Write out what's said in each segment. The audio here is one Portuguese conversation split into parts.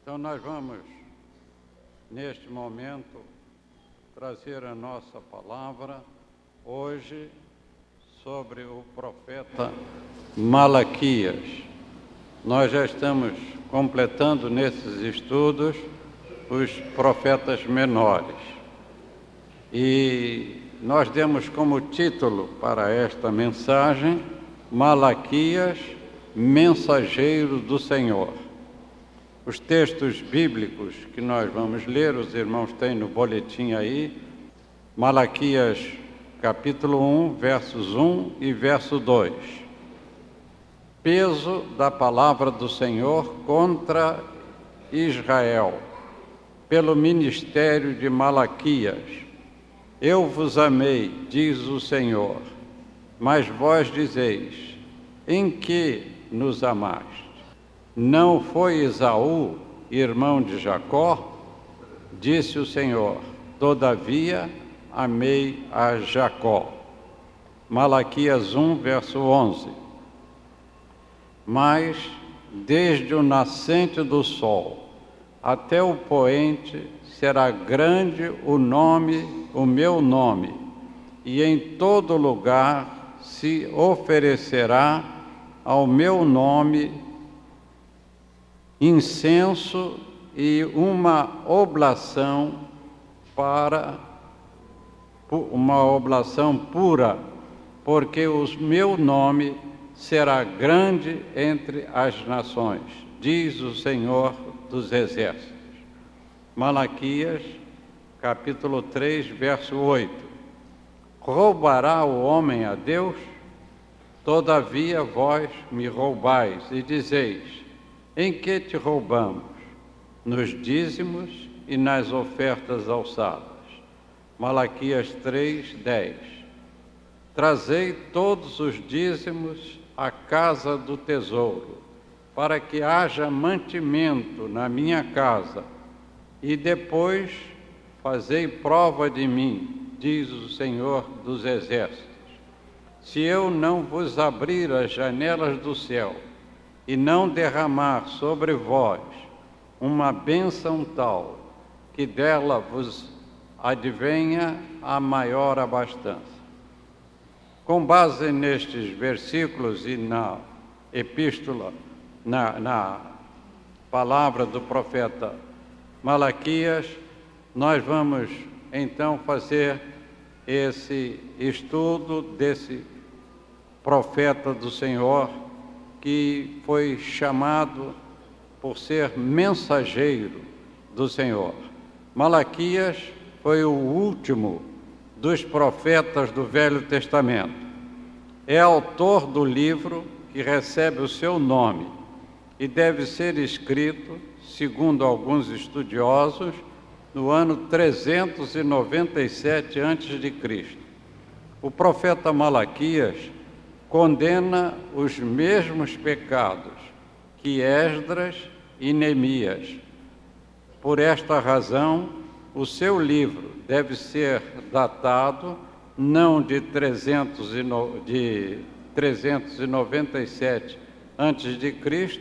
Então nós vamos, neste momento, trazer a nossa palavra hoje sobre o profeta Malaquias. Nós já estamos completando nesses estudos os profetas menores. E nós demos como título para esta mensagem Malaquias, mensageiro do Senhor. Os textos bíblicos que nós vamos ler, os irmãos têm no boletim aí, Malaquias capítulo 1, versos 1 e verso 2. Peso da palavra do Senhor contra Israel, pelo ministério de Malaquias. Eu vos amei, diz o Senhor, mas vós dizeis, em que nos amaste? Não foi Esaú, irmão de Jacó? Disse o Senhor, todavia amei a Jacó. Malaquias 1, verso 11. Mas desde o nascente do sol até o poente será grande o meu nome, e em todo lugar se oferecerá ao meu nome incenso e uma oblação pura, porque o meu nome será grande entre as nações, diz o Senhor dos Exércitos. Malaquias, capítulo 3, verso 8. Roubará o homem a Deus? Todavia vós me roubais e dizeis, em que te roubamos? Nos dízimos e nas ofertas alçadas. Malaquias 3, 10. Trazei todos os dízimos à casa do tesouro, para que haja mantimento na minha casa, e depois fazei prova de mim, diz o Senhor dos Exércitos. Se eu não vos abrir as janelas do céu, e não derramar sobre vós uma bênção tal, que dela vos advenha a maior abastança. Com base nestes versículos e na epístola, na palavra do profeta Malaquias, nós vamos então fazer esse estudo desse profeta do Senhor, que foi chamado por ser mensageiro do Senhor. Malaquias foi o último dos profetas do Velho Testamento. É autor do livro que recebe o seu nome e deve ser escrito, segundo alguns estudiosos, no ano 397 a.C. O profeta Malaquias condena os mesmos pecados que Esdras e Neemias. Por esta razão, o seu livro deve ser datado não de 397 a.C.,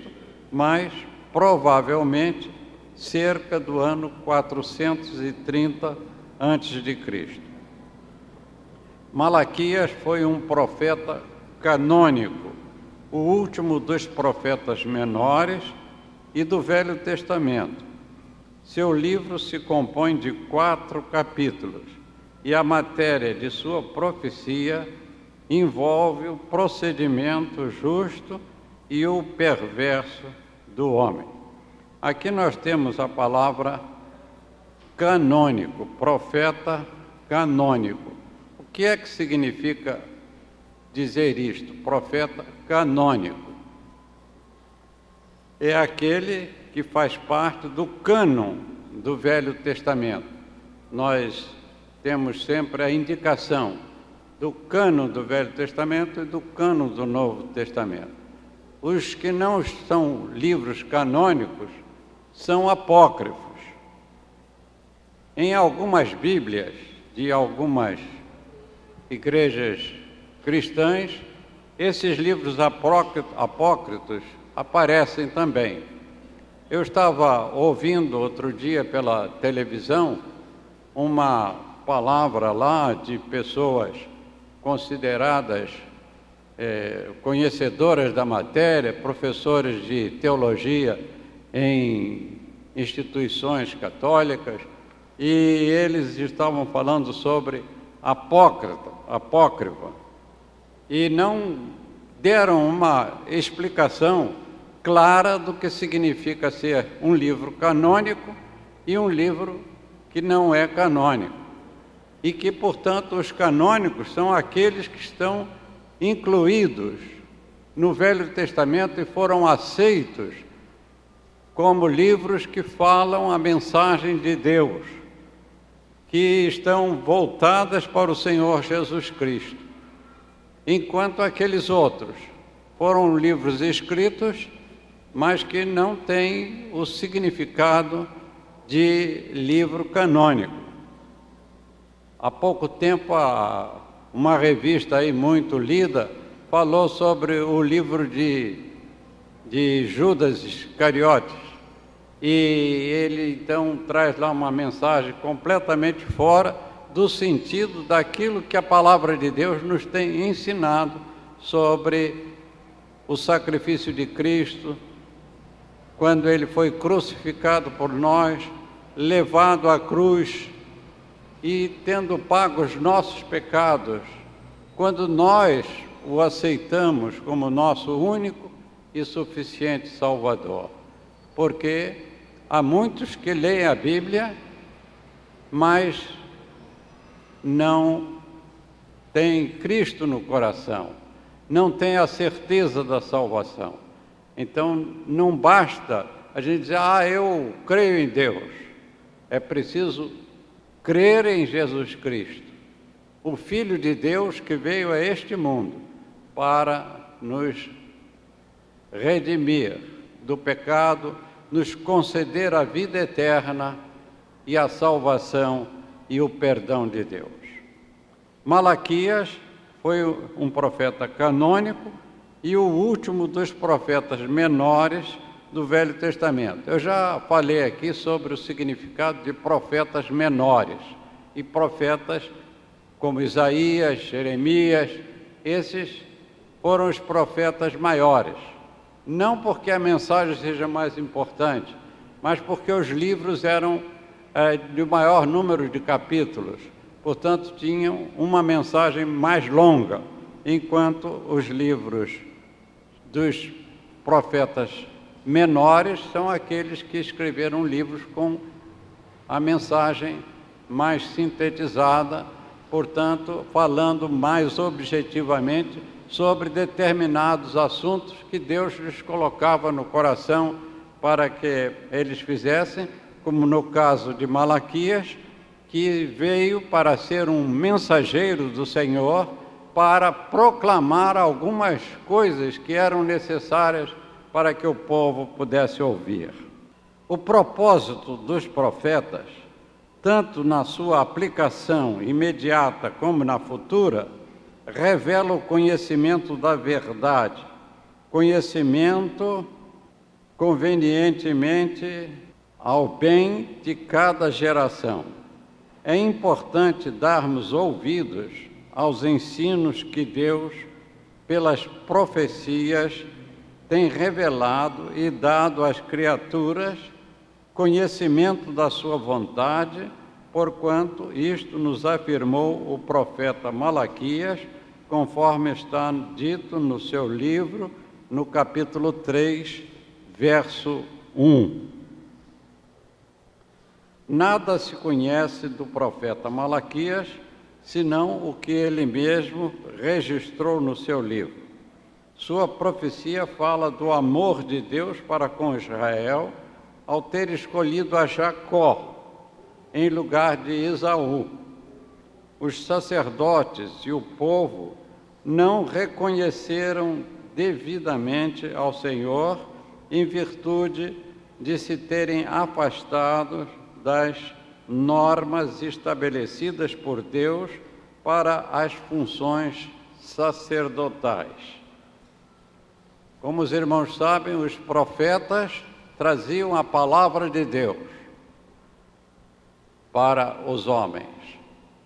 mas provavelmente cerca do ano 430 a.C. Malaquias foi um profeta canônico, o último dos profetas menores e do Velho Testamento. Seu livro se compõe de 4 capítulos e a matéria de sua profecia envolve o procedimento justo e o perverso do homem. Aqui nós temos a palavra canônico, profeta canônico. O que é que significa dizer isto? Profeta canônico. É aquele que faz parte do cânon do Velho Testamento. Nós temos sempre a indicação do cânon do Velho Testamento e do cânon do Novo Testamento. Os que não são livros canônicos são apócrifos. Em algumas Bíblias de algumas igrejas cristãs, esses livros apócrifos aparecem também. Eu estava ouvindo outro dia pela televisão uma palavra lá de pessoas consideradas conhecedoras da matéria, professores de teologia em instituições católicas, e eles estavam falando sobre apócrifa, e não deram uma explicação clara do que significa ser um livro canônico e um livro que não é canônico, e que, portanto, os canônicos são aqueles que estão incluídos no Velho Testamento e foram aceitos como livros que falam a mensagem de Deus, que estão voltadas para o Senhor Jesus Cristo, enquanto aqueles outros foram livros escritos, mas que não têm o significado de livro canônico. Há pouco tempo, uma revista aí muito lida falou sobre o livro de Judas Iscariotes, e ele então traz lá uma mensagem completamente fora do sentido daquilo que a palavra de Deus nos tem ensinado sobre o sacrifício de Cristo, quando ele foi crucificado por nós, levado à cruz e tendo pago os nossos pecados, quando nós o aceitamos como nosso único e suficiente Salvador. Porque há muitos que leem a Bíblia, mas não têm Cristo no coração, não têm a certeza da salvação. Então, não basta a gente dizer, eu creio em Deus. É preciso crer em Jesus Cristo, o Filho de Deus que veio a este mundo para nos redimir do pecado, nos conceder a vida eterna e a salvação e o perdão de Deus. Malaquias foi um profeta canônico e o último dos profetas menores do Velho Testamento. Eu já falei aqui sobre o significado de profetas menores e profetas como Isaías, Jeremias. Esses foram os profetas maiores, não porque a mensagem seja mais importante, mas porque os livros eram de maior número de capítulos, portanto tinham uma mensagem mais longa, enquanto os livros dos profetas menores são aqueles que escreveram livros com a mensagem mais sintetizada, portanto, falando mais objetivamente sobre determinados assuntos que Deus lhes colocava no coração para que eles fizessem, como no caso de Malaquias, que veio para ser um mensageiro do Senhor para proclamar algumas coisas que eram necessárias para que o povo pudesse ouvir. O propósito dos profetas, tanto na sua aplicação imediata como na futura, revela o conhecimento da verdade, conhecimento convenientemente ao bem de cada geração. É importante darmos ouvidos aos ensinos que Deus, pelas profecias, tem revelado e dado às criaturas conhecimento da sua vontade, porquanto isto nos afirmou o profeta Malaquias, conforme está dito no seu livro, no capítulo 3, verso 1. Nada se conhece do profeta Malaquias, senão o que ele mesmo registrou no seu livro. Sua profecia fala do amor de Deus para com Israel, ao ter escolhido a Jacó em lugar de Esaú. Os sacerdotes e o povo não reconheceram devidamente ao Senhor em virtude de se terem afastado das normas estabelecidas por Deus para as funções sacerdotais. Como os irmãos sabem, os profetas traziam a palavra de Deus para os homens.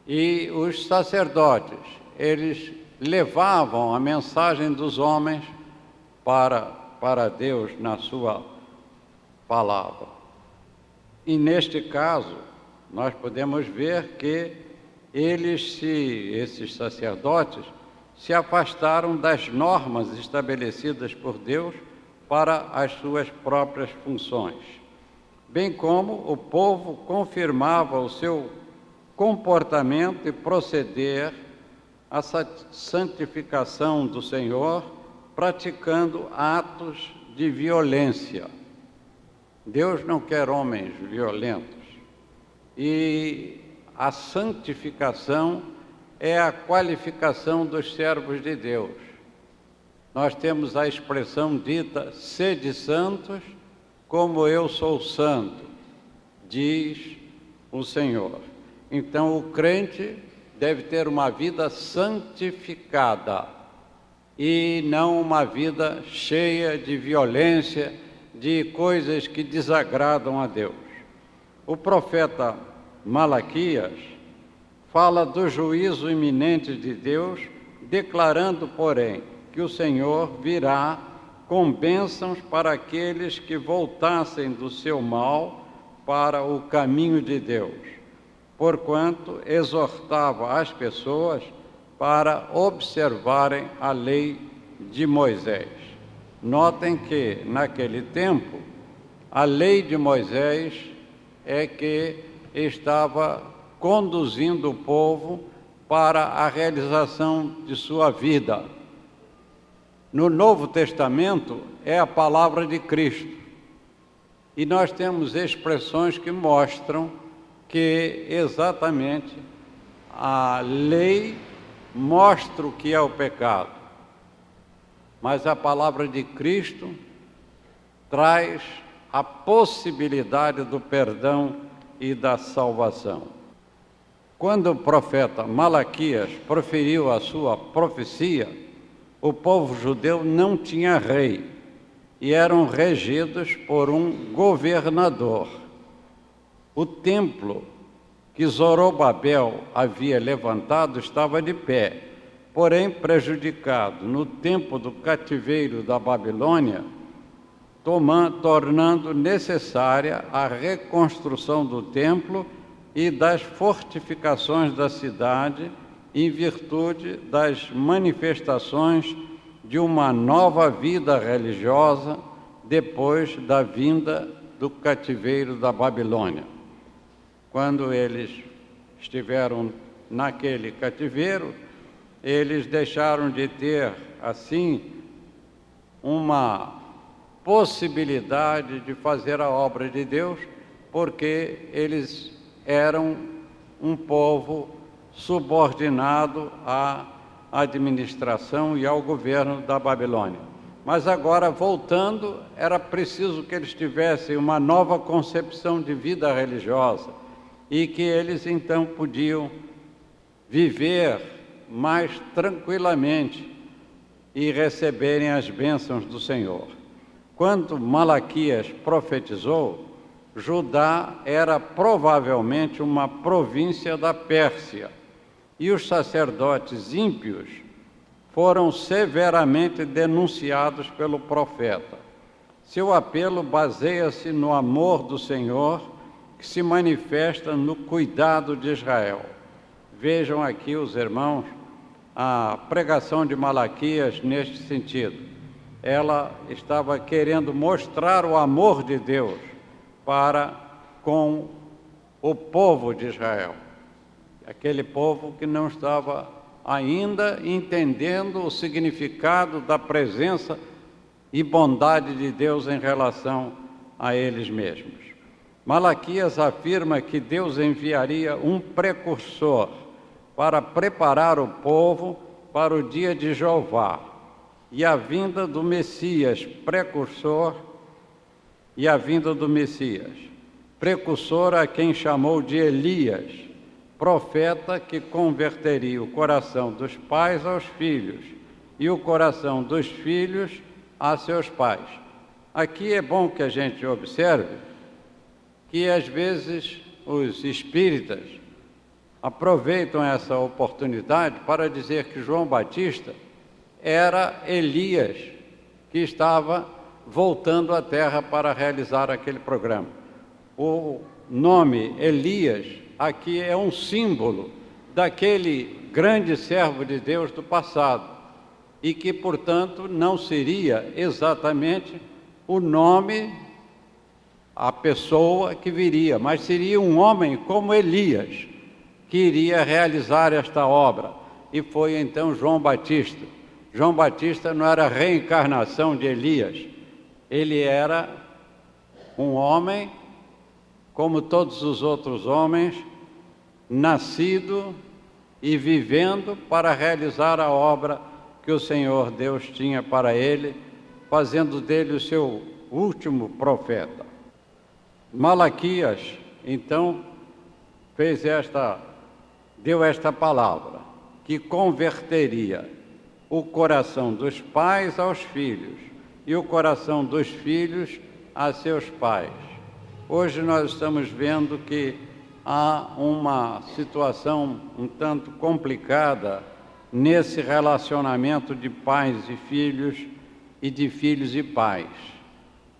E os sacerdotes, eles levavam a mensagem dos homens para Deus na sua palavra. E neste caso, nós podemos ver que esses sacerdotes, se afastaram das normas estabelecidas por Deus para as suas próprias funções, bem como o povo confirmava o seu comportamento e proceder à santificação do Senhor, praticando atos de violência. Deus não quer homens violentos, e a santificação é a qualificação dos servos de Deus. Nós temos a expressão dita: sede santos, como eu sou santo, diz o Senhor. Então, o crente deve ter uma vida santificada e não uma vida cheia de violência, de coisas que desagradam a Deus. O profeta Malaquias fala do juízo iminente de Deus, declarando, porém, que o Senhor virá com bênçãos para aqueles que voltassem do seu mal para o caminho de Deus, porquanto exortava as pessoas para observarem a lei de Moisés. Notem que, naquele tempo, a lei de Moisés é que estava conduzindo o povo para a realização de sua vida. No Novo Testamento é a palavra de Cristo. E nós temos expressões que mostram que exatamente a lei mostra o que é o pecado, mas a palavra de Cristo traz a possibilidade do perdão e da salvação. Quando o profeta Malaquias proferiu a sua profecia, o povo judeu não tinha rei e eram regidos por um governador. O templo que Zorobabel havia levantado estava de pé, porém prejudicado no tempo do cativeiro da Babilônia, tornando necessária a reconstrução do templo e das fortificações da cidade, em virtude das manifestações de uma nova vida religiosa depois da vinda do cativeiro da Babilônia. Quando eles estiveram naquele cativeiro, eles deixaram de ter, assim, uma possibilidade de fazer a obra de Deus, porque eles eram um povo subordinado à administração e ao governo da Babilônia. Mas agora, voltando, era preciso que eles tivessem uma nova concepção de vida religiosa e que eles, então, podiam viver mais tranquilamente e receberem as bênçãos do Senhor. Quando Malaquias profetizou, Judá era provavelmente uma província da Pérsia, e os sacerdotes ímpios foram severamente denunciados pelo profeta. Seu apelo baseia-se no amor do Senhor, que se manifesta no cuidado de Israel. Vejam aqui, os irmãos, a pregação de Malaquias neste sentido. Ela estava querendo mostrar o amor de Deus para com o povo de Israel, aquele povo que não estava ainda entendendo o significado da presença e bondade de Deus em relação a eles mesmos. Malaquias afirma que Deus enviaria um precursor para preparar o povo para o dia de Jeová e a vinda do Messias, precursor a quem chamou de Elias, profeta que converteria o coração dos pais aos filhos e o coração dos filhos a seus pais, Aqui é bom que a gente observe que, às vezes, os espíritas aproveitam essa oportunidade para dizer que João Batista era Elias, que estava voltando à Terra para realizar aquele programa. O nome Elias aqui é um símbolo daquele grande servo de Deus do passado e que, portanto, não seria exatamente o nome, a pessoa que viria, mas seria um homem como Elias, que iria realizar esta obra. E foi então João Batista. João Batista não era a reencarnação de Elias, ele era um homem como todos os outros homens, nascido e vivendo para realizar a obra que o Senhor Deus tinha para ele, fazendo dele o seu último profeta. Malaquias, então, deu esta palavra, que converteria o coração dos pais aos filhos e o coração dos filhos a seus pais. Hoje nós estamos vendo que há uma situação um tanto complicada nesse relacionamento de pais e filhos e de filhos e pais.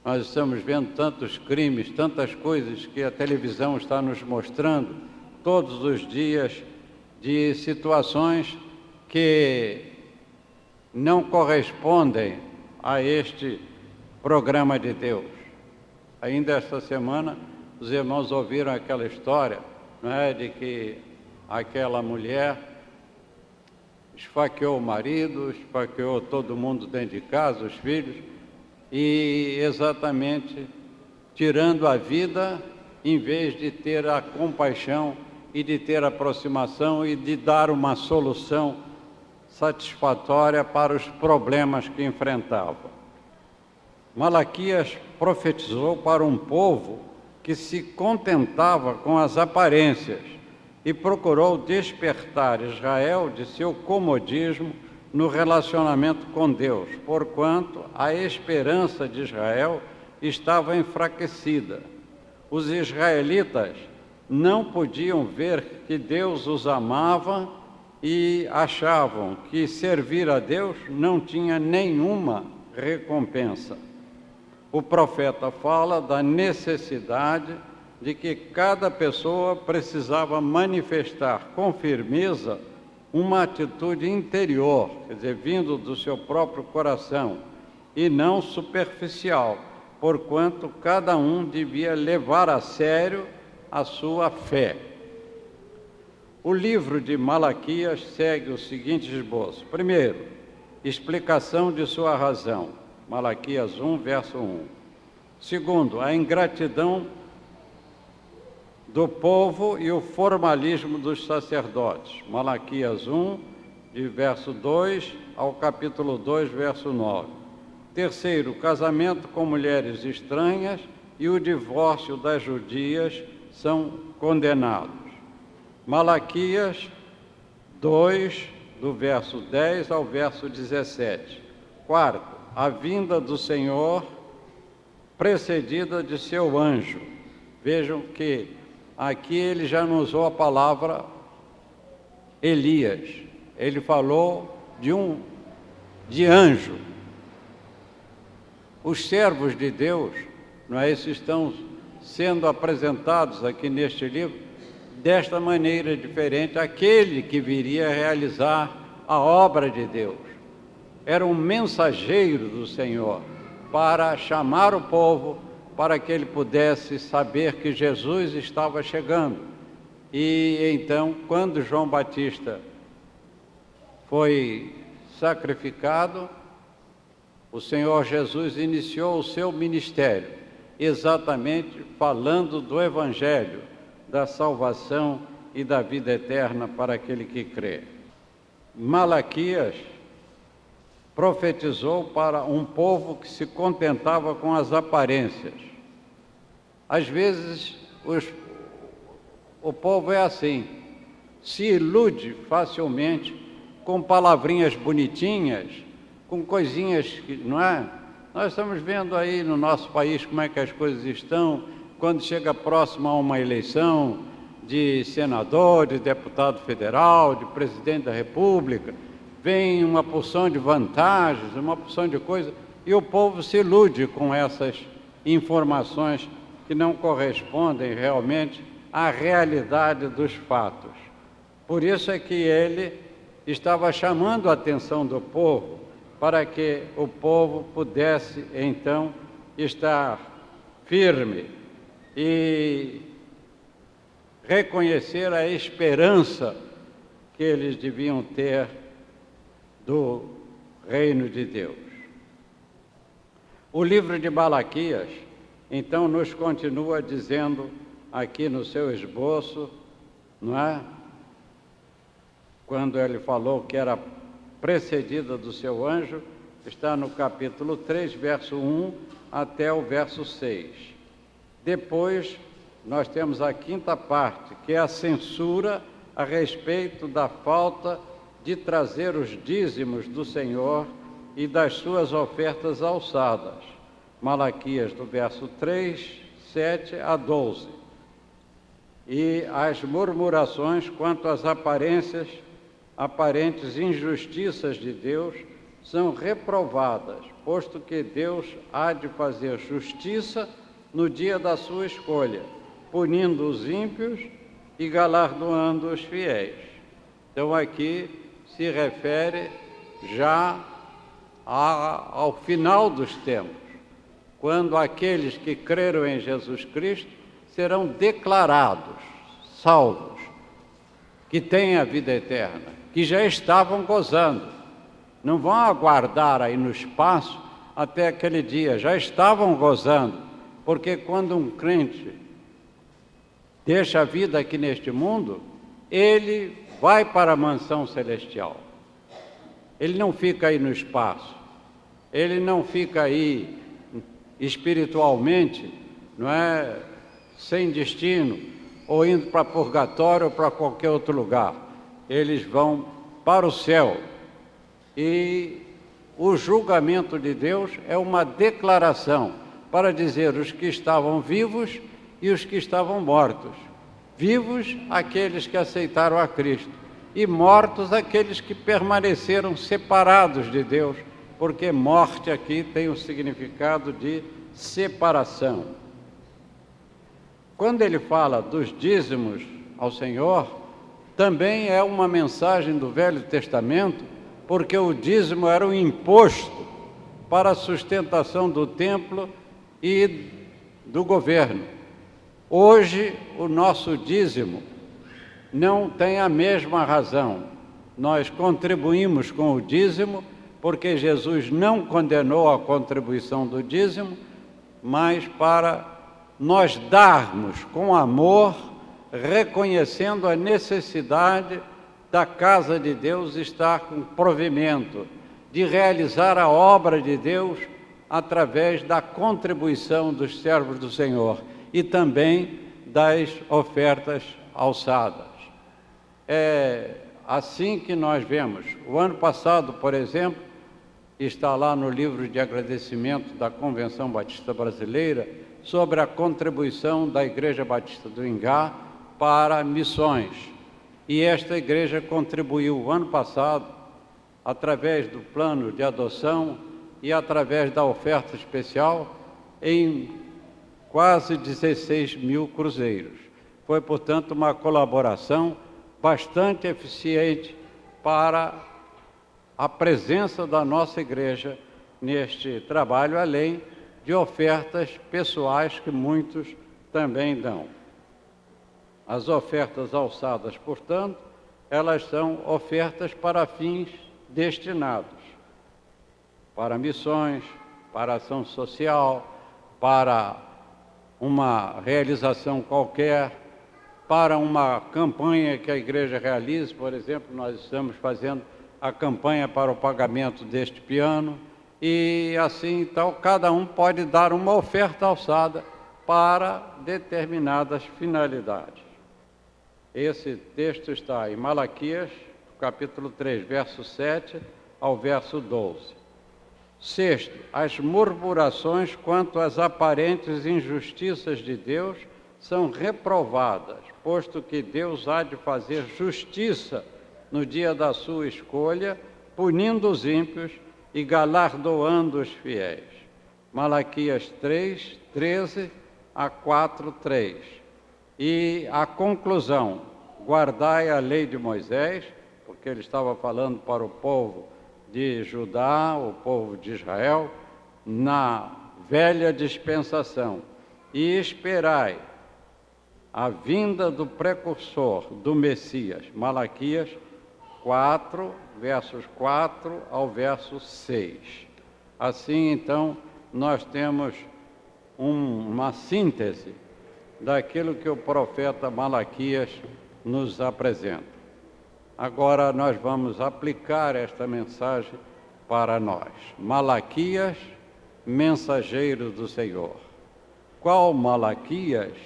Nós estamos vendo tantos crimes, tantas coisas que a televisão está nos mostrando todos os dias, de situações que não correspondem a este programa de Deus. Ainda esta semana, os irmãos ouviram aquela história, não é, de que aquela mulher esfaqueou o marido, esfaqueou todo mundo dentro de casa, os filhos, e exatamente tirando a vida, em vez de ter a compaixão e de ter a aproximação e de dar uma solução satisfatória para os problemas que enfrentava. Malaquias profetizou para um povo que se contentava com as aparências e procurou despertar Israel de seu comodismo no relacionamento com Deus, porquanto a esperança de Israel estava enfraquecida. Os israelitas não podiam ver que Deus os amava e achavam que servir a Deus não tinha nenhuma recompensa. O profeta fala da necessidade de que cada pessoa precisava manifestar com firmeza uma atitude interior, quer dizer, vindo do seu próprio coração, e não superficial, porquanto cada um devia levar a sério a sua fé. O livro de Malaquias segue o seguinte esboço. Primeiro, explicação de sua razão. Malaquias 1, verso 1. Segundo, a ingratidão do povo e o formalismo dos sacerdotes. Malaquias 1, de verso 2 ao capítulo 2, verso 9. Terceiro, o casamento com mulheres estranhas e o divórcio das judias são condenados. Malaquias 2, do verso 10 ao verso 17. Quarto, a vinda do Senhor precedida de seu anjo. Vejam que aqui ele já não usou a palavra Elias, ele falou de anjo. Os servos de Deus, não é, esses estão sendo apresentados aqui neste livro desta maneira diferente, aquele que viria realizar a obra de Deus. Era um mensageiro do Senhor para chamar o povo para que ele pudesse saber que Jesus estava chegando. E então, quando João Batista foi sacrificado, o Senhor Jesus iniciou o seu ministério, exatamente falando do Evangelho, da salvação e da vida eterna para aquele que crê. Malaquias profetizou para um povo que se contentava com as aparências. Às vezes, o povo é assim, se ilude facilmente com palavrinhas bonitinhas, com coisinhas que, não é? Nós estamos vendo aí no nosso país como é que as coisas estão, quando chega próximo a uma eleição de senador, de deputado federal, de presidente da República, vem uma porção de vantagens, uma porção de coisas, e o povo se ilude com essas informações que não correspondem realmente à realidade dos fatos. Por isso é que ele estava chamando a atenção do povo, para que o povo pudesse, então, estar firme e reconhecer a esperança que eles deviam ter do reino de Deus. O livro de Malaquias, então, nos continua dizendo aqui no seu esboço, não é? Quando ele falou que era precedida do seu anjo, está no capítulo 3, verso 1 até o verso 6. Depois, nós temos a quinta parte, que é a censura a respeito da falta de trazer os dízimos do Senhor e das suas ofertas alçadas. Malaquias, do verso 3, 7 a 12. E as murmurações quanto às aparentes injustiças de Deus são reprovadas, posto que Deus há de fazer justiça no dia da sua escolha, punindo os ímpios e galardoando os fiéis. Então aqui se refere já ao final dos tempos, quando aqueles que creram em Jesus Cristo serão declarados salvos, que têm a vida eterna, que já estavam gozando. Não vão aguardar aí no espaço até aquele dia, já estavam gozando, porque quando um crente deixa a vida aqui neste mundo, ele vai para a mansão celestial. Ele não fica aí no espaço, ele não fica aí espiritualmente, não é, sem destino, ou indo para purgatório ou para qualquer outro lugar. Eles vão para o céu. E o julgamento de Deus é uma declaração para dizer os que estavam vivos e os que estavam mortos. Vivos, aqueles que aceitaram a Cristo, e mortos, aqueles que permaneceram separados de Deus, porque morte aqui tem o significado de separação. Quando ele fala dos dízimos ao Senhor, também é uma mensagem do Velho Testamento, porque o dízimo era um imposto para a sustentação do templo e do governo. Hoje, o nosso dízimo não tem a mesma razão. Nós contribuímos com o dízimo, porque Jesus não condenou a contribuição do dízimo, mas para nós darmos com amor, reconhecendo a necessidade da casa de Deus estar com provimento, de realizar a obra de Deus através da contribuição dos servos do Senhor e também das ofertas alçadas. É assim que nós vemos. O ano passado, por exemplo, está lá no livro de agradecimento da Convenção Batista Brasileira, sobre a contribuição da Igreja Batista do Ingá para missões. E esta igreja contribuiu o ano passado, através do plano de adoção e através da oferta especial, em quase 16 mil cruzeiros. Foi, portanto, uma colaboração bastante eficiente para a presença da nossa igreja neste trabalho, além de ofertas pessoais que muitos também dão. As ofertas alçadas, portanto, elas são ofertas para fins destinados para missões, para ação social, para uma realização qualquer, para uma campanha que a igreja realiza. Por exemplo, nós estamos fazendo a campanha para o pagamento deste piano, e assim, então, cada um pode dar uma oferta alçada para determinadas finalidades. Esse texto está em Malaquias, capítulo 3, verso 7 ao verso 12. Sexto, as murmurações quanto às aparentes injustiças de Deus são reprovadas, posto que Deus há de fazer justiça no dia da sua escolha, punindo os ímpios e galardoando os fiéis. Malaquias 3, 13 a 4, 3. E a conclusão, guardai a lei de Moisés, porque ele estava falando para o povo de Judá, o povo de Israel, na velha dispensação, e esperai a vinda do precursor, do Messias. Malaquias 4, versos 4 ao verso 6. Assim, então, nós temos uma síntese daquilo que o profeta Malaquias nos apresenta. Agora nós vamos aplicar esta mensagem para nós. Malaquias, mensageiro do Senhor. Qual Malaquias?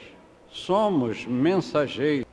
Somos mensageiros